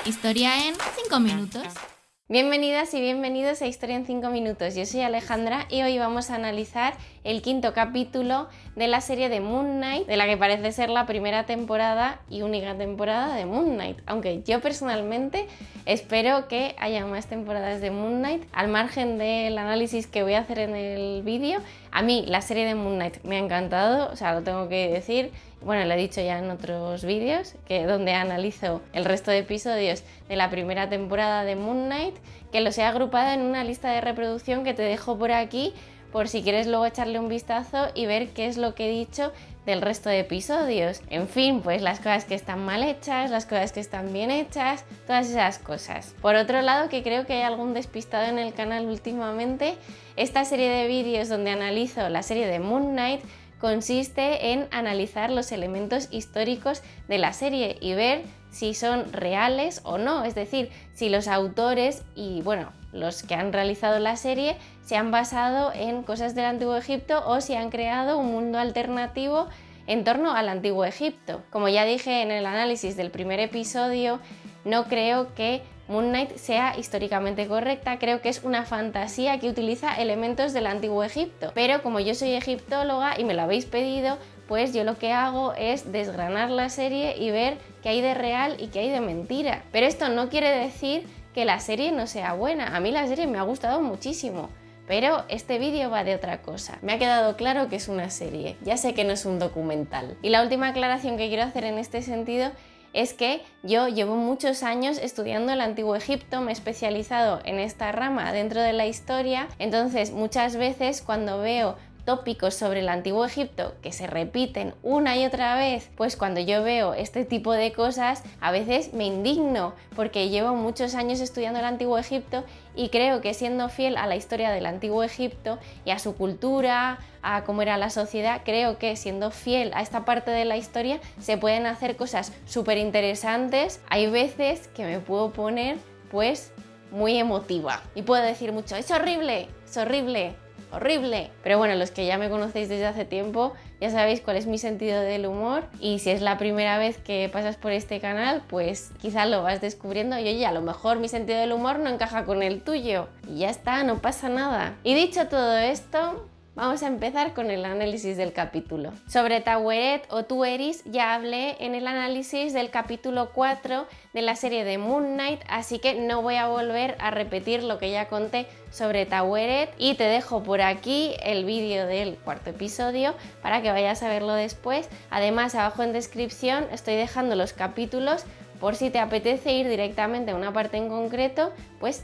Historia en 5 minutos. Bienvenidas y bienvenidos a Historia en 5 minutos. Yo soy Alejandra y hoy vamos a analizar el quinto capítulo de la serie de Moon Knight, de la que parece ser la primera temporada y única temporada de Moon Knight. Aunque yo personalmente espero que haya más temporadas de Moon Knight. Al margen del análisis que voy a hacer en el vídeo, a mí la serie de Moon Knight me ha encantado, o sea, lo tengo que decir. Bueno, lo he dicho ya en otros vídeos, donde analizo el resto de episodios de la primera temporada de Moon Knight, que los he agrupado en una lista de reproducción que te dejo por aquí, por si quieres luego echarle un vistazo y ver qué es lo que he dicho del resto de episodios. En fin, pues las cosas que están mal hechas, las cosas que están bien hechas, todas esas cosas. Por otro lado, que creo que hay algún despistado en el canal últimamente, esta serie de vídeos donde analizo la serie de Moon Knight consiste en analizar los elementos históricos de la serie y ver si son reales o no, es decir, si los autores y bueno, los que han realizado la serie se han basado en cosas del Antiguo Egipto o si han creado un mundo alternativo en torno al Antiguo Egipto. Como ya dije en el análisis del primer episodio, no creo que Moon Knight sea históricamente correcta, creo que es una fantasía que utiliza elementos del Antiguo Egipto. Pero como yo soy egiptóloga y me lo habéis pedido, pues yo lo que hago es desgranar la serie y ver qué hay de real y qué hay de mentira. Pero esto no quiere decir que la serie no sea buena. A mí la serie me ha gustado muchísimo. Pero este vídeo va de otra cosa. Me ha quedado claro que es una serie, ya sé que no es un documental. Y la última aclaración que quiero hacer en este sentido es que yo llevo muchos años estudiando el Antiguo Egipto, me he especializado en esta rama dentro de la historia, entonces muchas veces cuando veo tópicos sobre el Antiguo Egipto que se repiten una y otra vez, pues cuando yo veo este tipo de cosas a veces me indigno porque llevo muchos años estudiando el Antiguo Egipto y creo que siendo fiel a la historia del Antiguo Egipto y a su cultura, a cómo era la sociedad, creo que siendo fiel a esta parte de la historia se pueden hacer cosas súper interesantes. Hay veces que me puedo poner pues muy emotiva y puedo decir mucho, es horrible, horrible. Pero bueno, los que ya me conocéis desde hace tiempo ya sabéis cuál es mi sentido del humor y si es la primera vez que pasas por este canal, pues quizá lo vas descubriendo y oye, a lo mejor mi sentido del humor no encaja con el tuyo y ya está, no pasa nada. Y dicho todo esto, vamos a empezar con el análisis del capítulo. Sobre Taweret o Tueris ya hablé en el análisis del capítulo 4 de la serie de Moon Knight, así que no voy a volver a repetir lo que ya conté sobre Taweret y te dejo por aquí el vídeo del cuarto episodio para que vayas a verlo después. Además, abajo en descripción estoy dejando los capítulos por si te apetece ir directamente a una parte en concreto, pues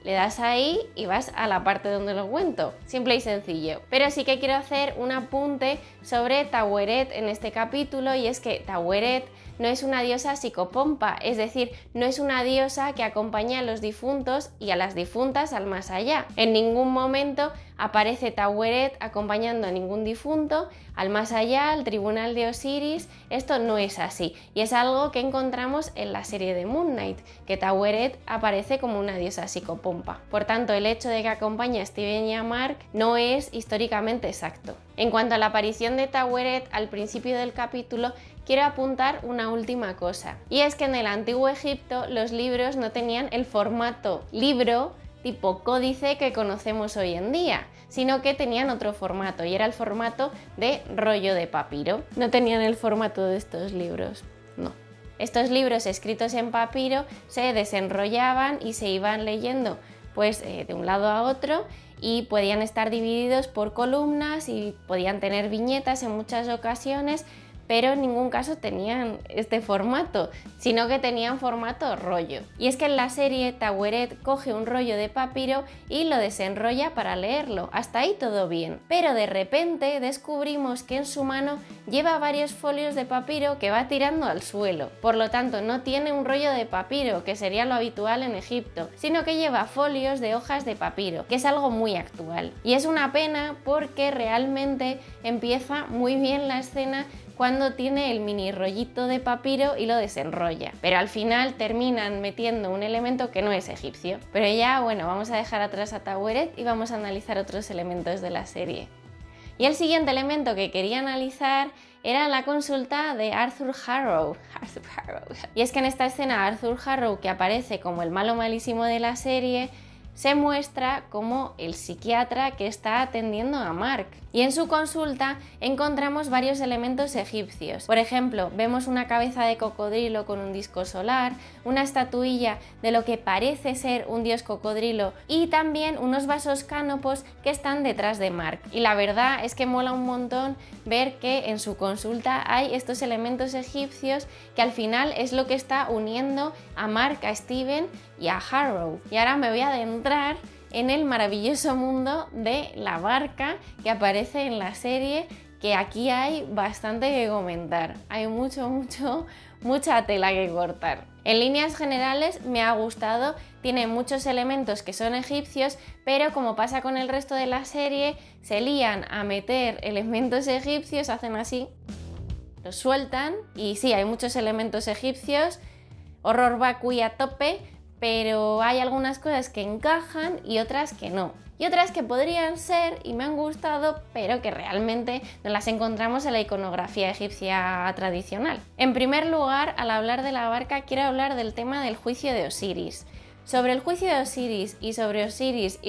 le das ahí y vas a la parte donde lo cuento. Simple y sencillo. Pero sí que quiero hacer un apunte sobre Taweret en este capítulo y es que Taweret no es una diosa psicopompa, es decir, no es una diosa que acompaña a los difuntos y a las difuntas al más allá. En ningún momento aparece Taweret acompañando a ningún difunto al más allá, al tribunal de Osiris. Esto no es así y es algo que encontramos en la serie de Moon Knight, que Taweret aparece como una diosa psicopompa. Por tanto, el hecho de que acompañe a Steven y a Mark no es históricamente exacto. En cuanto a la aparición de Taweret al principio del capítulo, quiero apuntar una última cosa, y es que en el Antiguo Egipto los libros no tenían el formato libro tipo códice que conocemos hoy en día, sino que tenían otro formato y era el formato de rollo de papiro. No tenían el formato de estos libros, no. Estos libros escritos en papiro se desenrollaban y se iban leyendo pues de un lado a otro y podían estar divididos por columnas y podían tener viñetas en muchas ocasiones, pero en ningún caso tenían este formato, sino que tenían formato rollo. Y es que en la serie Taweret coge un rollo de papiro y lo desenrolla para leerlo, hasta ahí todo bien. Pero de repente descubrimos que en su mano lleva varios folios de papiro que va tirando al suelo. Por lo tanto, no tiene un rollo de papiro, que sería lo habitual en Egipto, sino que lleva folios de hojas de papiro, que es algo muy actual. Y es una pena porque realmente empieza muy bien la escena cuando tiene el mini rollito de papiro y lo desenrolla, pero al final terminan metiendo un elemento que no es egipcio. Pero ya, bueno, vamos a dejar atrás a Taweret y vamos a analizar otros elementos de la serie. Y el siguiente elemento que quería analizar era la consulta de Arthur Harrow. Y es que en esta escena Arthur Harrow, que aparece como el malo malísimo de la serie, se muestra como el psiquiatra que está atendiendo a Mark. Y en su consulta encontramos varios elementos egipcios. Por ejemplo, vemos una cabeza de cocodrilo con un disco solar, una estatuilla de lo que parece ser un dios cocodrilo y también unos vasos cánopos que están detrás de Mark. Y la verdad es que mola un montón ver que en su consulta hay estos elementos egipcios que al final es lo que está uniendo a Mark, a Steven y a Harrow. Y ahora me voy a adentrar en el maravilloso mundo de la barca que aparece en la serie, que aquí hay bastante que comentar. Hay mucha tela que cortar. En líneas generales me ha gustado, tiene muchos elementos que son egipcios, pero como pasa con el resto de la serie, se lían a meter elementos egipcios, hacen así, los sueltan y sí, hay muchos elementos egipcios, horror vacui a tope, pero hay algunas cosas que encajan y otras que no. Y otras que podrían ser y me han gustado, pero que realmente no las encontramos en la iconografía egipcia tradicional. En primer lugar, al hablar de la barca, quiero hablar del tema del juicio de Osiris. Sobre el juicio de Osiris y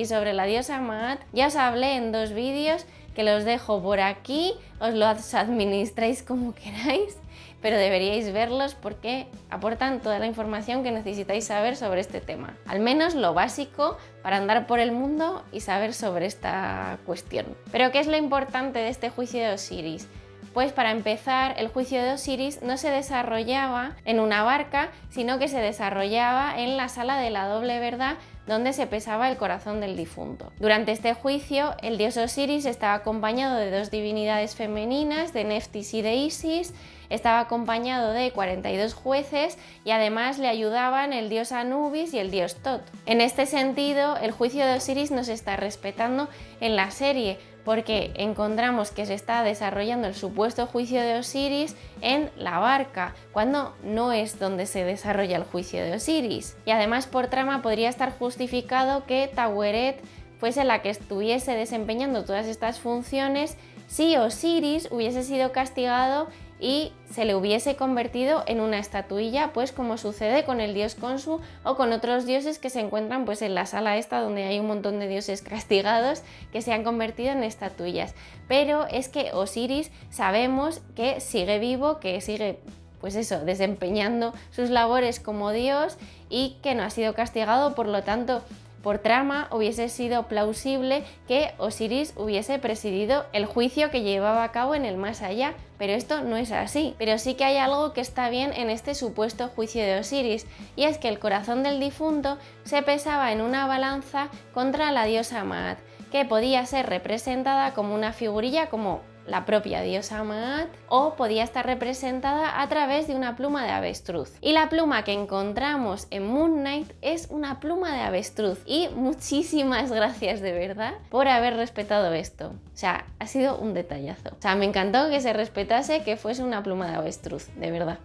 sobre la diosa Maat, ya os hablé en 2 vídeos que los dejo por aquí, os los administráis como queráis, pero deberíais verlos porque aportan toda la información que necesitáis saber sobre este tema. Al menos lo básico para andar por el mundo y saber sobre esta cuestión. Pero ¿qué es lo importante de este juicio de Osiris? Pues para empezar, el juicio de Osiris no se desarrollaba en una barca, sino que se desarrollaba en la sala de la doble verdad, donde se pesaba el corazón del difunto. Durante este juicio, el dios Osiris estaba acompañado de 2 divinidades femeninas, de Neftis y de Isis, estaba acompañado de 42 jueces y además le ayudaban el dios Anubis y el dios Tot. En este sentido, el juicio de Osiris nos está respetando en la serie, porque encontramos que se está desarrollando el supuesto juicio de Osiris en la barca, cuando no es donde se desarrolla el juicio de Osiris. Y además por trama podría estar justificado que Taweret fuese la que estuviese desempeñando todas estas funciones si Osiris hubiese sido castigado y se le hubiese convertido en una estatuilla, pues como sucede con el dios Khonsu o con otros dioses que se encuentran pues en la sala esta donde hay un montón de dioses castigados que se han convertido en estatuillas. Pero es que Osiris sabemos que sigue vivo, que sigue pues eso, desempeñando sus labores como dios y que no ha sido castigado, por lo tanto por trama hubiese sido plausible que Osiris hubiese presidido el juicio que llevaba a cabo en el más allá, pero esto no es así. Pero sí que hay algo que está bien en este supuesto juicio de Osiris, y es que el corazón del difunto se pesaba en una balanza contra la diosa Maat, que podía ser representada como una figurilla como la propia diosa Maat, o podía estar representada a través de una pluma de avestruz. Y la pluma que encontramos en Moon Knight es una pluma de avestruz. Y muchísimas gracias de verdad por haber respetado esto. O sea, ha sido un detallazo. O sea, me encantó que se respetase que fuese una pluma de avestruz, de verdad.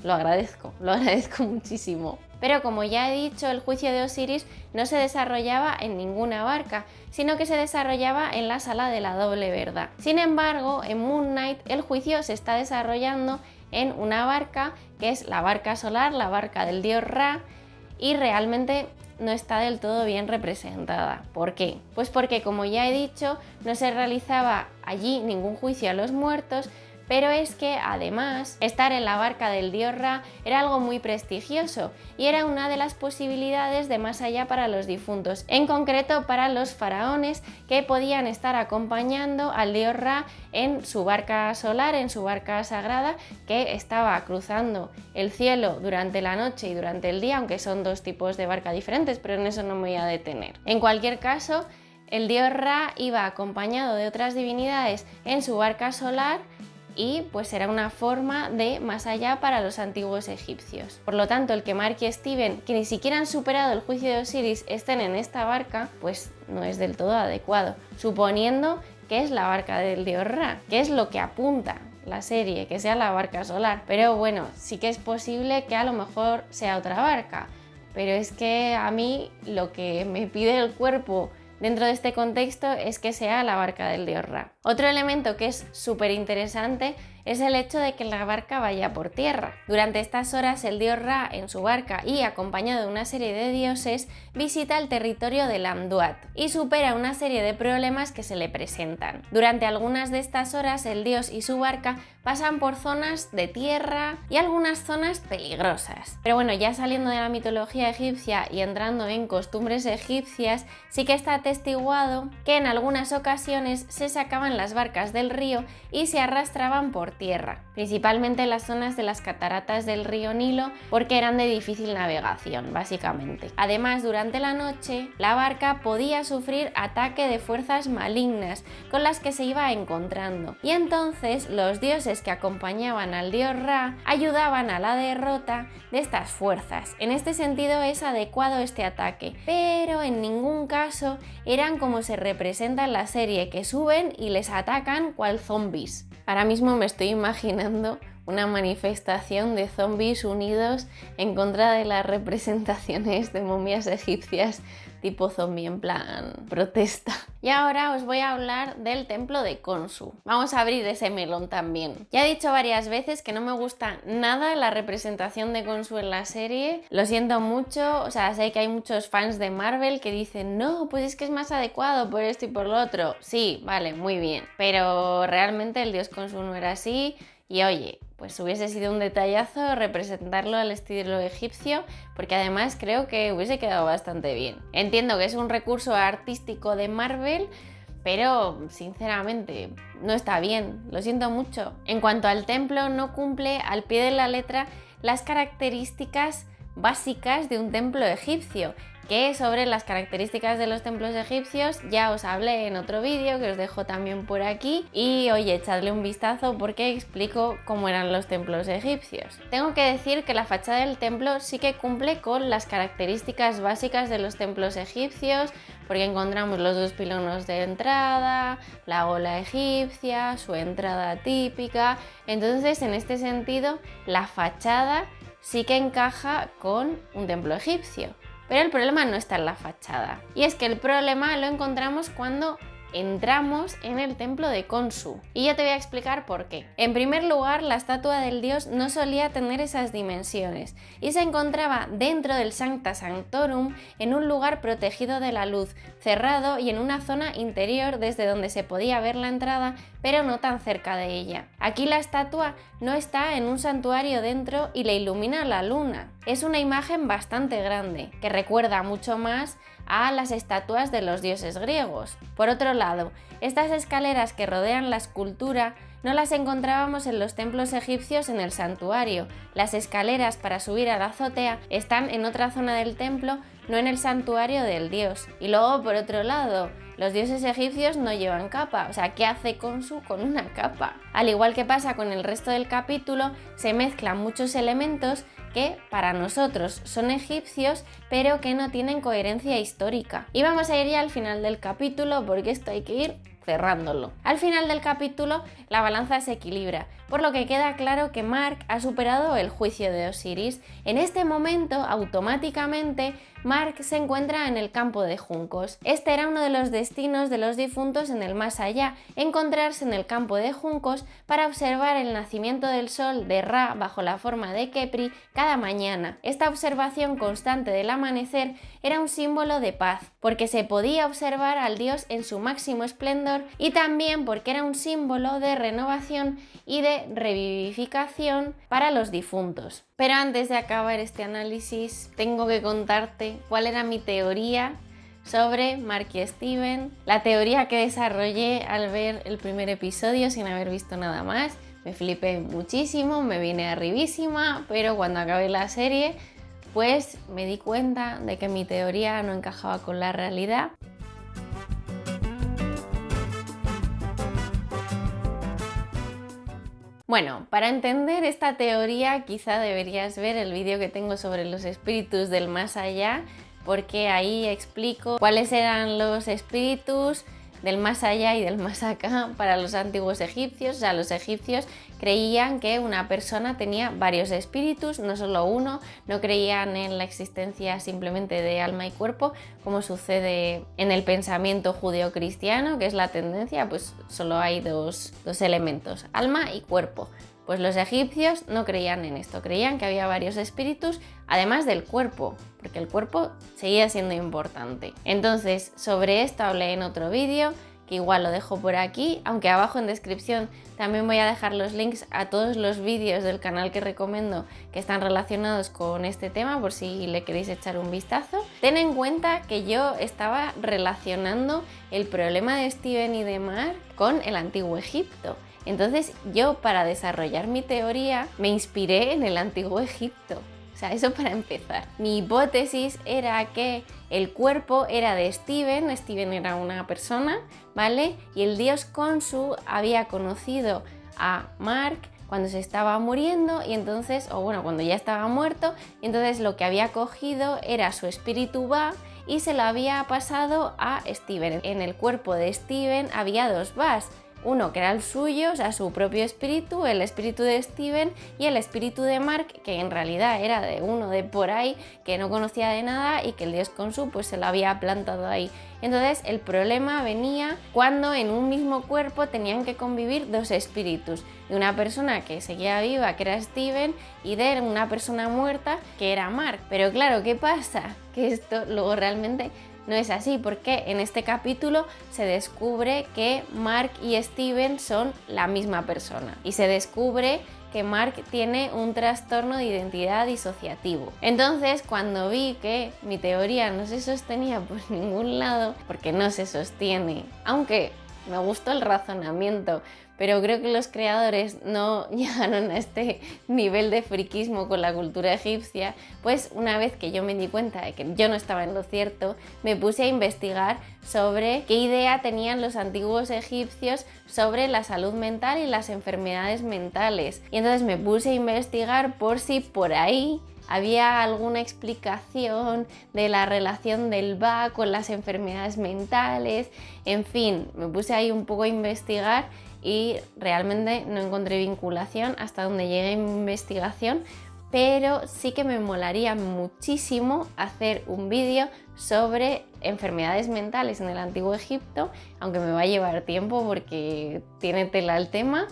Lo agradezco muchísimo. Pero como ya he dicho, el juicio de Osiris no se desarrollaba en ninguna barca, sino que se desarrollaba en la sala de la doble verdad. Sin embargo, en Moon Knight el juicio se está desarrollando en una barca, que es la barca solar, la barca del dios Ra, y realmente no está del todo bien representada. ¿Por qué? Pues porque, como ya he dicho, no se realizaba allí ningún juicio a los muertos, pero es que además estar en la barca del dios Ra era algo muy prestigioso y era una de las posibilidades de más allá para los difuntos, en concreto para los faraones que podían estar acompañando al dios Ra en su barca solar, en su barca sagrada, que estaba cruzando el cielo durante la noche y durante el día, aunque son 2 tipos de barca diferentes, pero en eso no me voy a detener. En cualquier caso, el dios Ra iba acompañado de otras divinidades en su barca solar y pues era una forma de más allá para los antiguos egipcios. Por lo tanto, el que Mark y Steven, que ni siquiera han superado el juicio de Osiris, estén en esta barca, pues no es del todo adecuado, suponiendo que es la barca del dios Ra, que es lo que apunta la serie, que sea la barca solar. Pero bueno, sí que es posible que a lo mejor sea otra barca, pero es que a mí lo que me pide el cuerpo dentro de este contexto es que sea la barca del dios Ra. Otro elemento que es súper interesante es el hecho de que la barca vaya por tierra. Durante estas horas el dios Ra en su barca y acompañado de una serie de dioses visita el territorio de Lamduat y supera una serie de problemas que se le presentan. Durante algunas de estas horas el dios y su barca pasan por zonas de tierra y algunas zonas peligrosas. Pero bueno, ya saliendo de la mitología egipcia y entrando en costumbres egipcias, sí que está atestiguado que en algunas ocasiones se sacaban las barcas del río y se arrastraban por tierra, principalmente en las zonas de las cataratas del río Nilo, porque eran de difícil navegación, básicamente. Además, durante la noche, la barca podía sufrir ataque de fuerzas malignas con las que se iba encontrando, y entonces los dioses que acompañaban al dios Ra ayudaban a la derrota de estas fuerzas. En este sentido es adecuado este ataque, pero en ningún caso eran como se representa en la serie, que suben y les atacan cual zombies. Ahora mismo me estoy imaginando una manifestación de zombies unidos en contra de las representaciones de momias egipcias tipo zombie, en plan protesta. Y ahora os voy a hablar del templo de Khonsu. Vamos a abrir ese melón también. Ya he dicho varias veces que no me gusta nada la representación de Khonsu en la serie. Lo siento mucho, o sea, sé que hay muchos fans de Marvel que dicen no, pues es que es más adecuado por esto y por lo otro. Sí, vale, muy bien. Pero realmente el dios Khonsu no era así. Y oye, pues hubiese sido un detallazo representarlo al estilo egipcio, porque además creo que hubiese quedado bastante bien. Entiendo que es un recurso artístico de Marvel, pero sinceramente no está bien, lo siento mucho. En cuanto al templo, no cumple al pie de la letra las características básicas de un templo egipcio, que sobre las características de los templos egipcios ya os hablé en otro vídeo que os dejo también por aquí, y oye, echadle un vistazo porque explico cómo eran los templos egipcios. Tengo que decir que la fachada del templo sí que cumple con las características básicas de los templos egipcios, porque encontramos los dos pilonos de entrada, la gola egipcia, su entrada típica. Entonces, en este sentido, la fachada sí que encaja con un templo egipcio. Pero el problema no está en la fachada, y es que el problema lo encontramos cuando entramos en el templo de Khonsu, y yo te voy a explicar por qué. En primer lugar, la estatua del dios no solía tener esas dimensiones y se encontraba dentro del Sancta Sanctorum, en un lugar protegido de la luz, cerrado y en una zona interior desde donde se podía ver la entrada, pero no tan cerca de ella. Aquí la estatua no está en un santuario dentro y le ilumina la luna. Es una imagen bastante grande, que recuerda mucho más a las estatuas de los dioses griegos. Por otro lado, estas escaleras que rodean la escultura no las encontrábamos en los templos egipcios en el santuario. Las escaleras para subir a la azotea están en otra zona del templo, no en el santuario del dios. Y luego, por otro lado, los dioses egipcios no llevan capa, o sea, ¿qué hace Khonsu con una capa? Al igual que pasa con el resto del capítulo, se mezclan muchos elementos que para nosotros son egipcios, pero que no tienen coherencia histórica. Y vamos a ir ya al final del capítulo, porque esto hay que ir cerrándolo. Al final del capítulo, la balanza se equilibra, por lo que queda claro que Mark ha superado el juicio de Osiris. En este momento, automáticamente, Mark se encuentra en el campo de juncos. Este era uno de los destinos de los difuntos en el más allá, encontrarse en el campo de juncos para observar el nacimiento del sol de Ra bajo la forma de Khepri cada mañana. Esta observación constante del amanecer era un símbolo de paz, porque se podía observar al dios en su máximo esplendor, y también porque era un símbolo de renovación y de revivificación para los difuntos. Pero antes de acabar este análisis, tengo que contarte cuál era mi teoría sobre Mark y Steven, la teoría que desarrollé al ver el primer episodio sin haber visto nada más. Me flipé muchísimo, me vine arribísima, pero cuando acabé la serie, pues me di cuenta de que mi teoría no encajaba con la realidad. Bueno, para entender esta teoría quizá deberías ver el vídeo que tengo sobre los espíritus del más allá, porque ahí explico cuáles eran los espíritus del más allá y del más acá para los antiguos egipcios. O sea, los egipcios creían que una persona tenía varios espíritus, no solo uno, no creían en la existencia simplemente de alma y cuerpo, como sucede en el pensamiento judeocristiano, que es la tendencia, pues solo hay dos elementos, alma y cuerpo. Pues los egipcios no creían en esto, creían que había varios espíritus, además del cuerpo, porque el cuerpo seguía siendo importante. Entonces, sobre esto hablé en otro vídeo, que igual lo dejo por aquí, aunque abajo en descripción también voy a dejar los links a todos los vídeos del canal que recomiendo que están relacionados con este tema, por si le queréis echar un vistazo. Ten en cuenta que yo estaba relacionando el problema de Steven y de Mark con el antiguo Egipto. Entonces yo, para desarrollar mi teoría, me inspiré en el antiguo Egipto. O sea, eso para empezar. Mi hipótesis era que el cuerpo era de Steven era una persona, ¿vale? Y el dios Khonsu había conocido a Mark cuando se estaba muriendo y entonces, o bueno, cuando ya estaba muerto, y entonces lo que había cogido era su espíritu Ba y se lo había pasado a Steven. En el cuerpo de Steven había dos Bas. Uno que era el suyo, o sea, su propio espíritu, el espíritu de Steven, y el espíritu de Mark, que en realidad era de uno de por ahí, que no conocía de nada y que el dios Khonsu pues se lo había plantado ahí. Entonces el problema venía cuando en un mismo cuerpo tenían que convivir dos espíritus, de una persona que seguía viva, que era Steven, y de una persona muerta, que era Mark. Pero claro, ¿qué pasa? Que esto luego realmente no es así, porque en este capítulo se descubre que Mark y Steven son la misma persona y se descubre que Mark tiene un trastorno de identidad disociativo. Entonces, cuando vi que mi teoría no se sostenía por ningún lado, porque no se sostiene, aunque me gustó el razonamiento, pero creo que los creadores no llegaron a este nivel de friquismo con la cultura egipcia, pues una vez que yo me di cuenta de que yo no estaba en lo cierto, me puse a investigar sobre qué idea tenían los antiguos egipcios sobre la salud mental y las enfermedades mentales. Y entonces me puse a investigar por si por ahí había alguna explicación de la relación del Ba con las enfermedades mentales. En fin, me puse ahí un poco a investigar y realmente no encontré vinculación hasta donde llegué en mi investigación, pero sí que me molaría muchísimo hacer un vídeo sobre enfermedades mentales en el antiguo Egipto, aunque me va a llevar tiempo porque tiene tela el tema.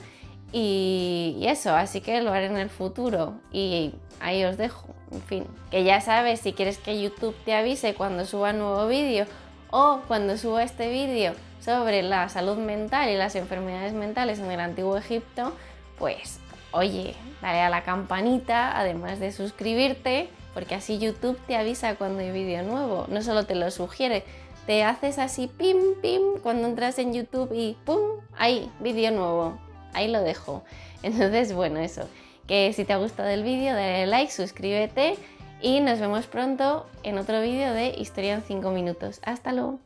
Y eso, así que lo haré en el futuro y ahí os dejo. En fin, que ya sabes, si quieres que YouTube te avise cuando suba nuevo vídeo o cuando suba este vídeo sobre la salud mental y las enfermedades mentales en el antiguo Egipto, pues oye, dale a la campanita, además de suscribirte, porque así YouTube te avisa cuando hay vídeo nuevo, no solo te lo sugiere, te haces así pim pim cuando entras en YouTube y pum, ahí, vídeo nuevo. Ahí lo dejo. Entonces, bueno, eso. Que si te ha gustado el vídeo, dale like, suscríbete y nos vemos pronto en otro vídeo de Historia en 5 minutos. ¡Hasta luego!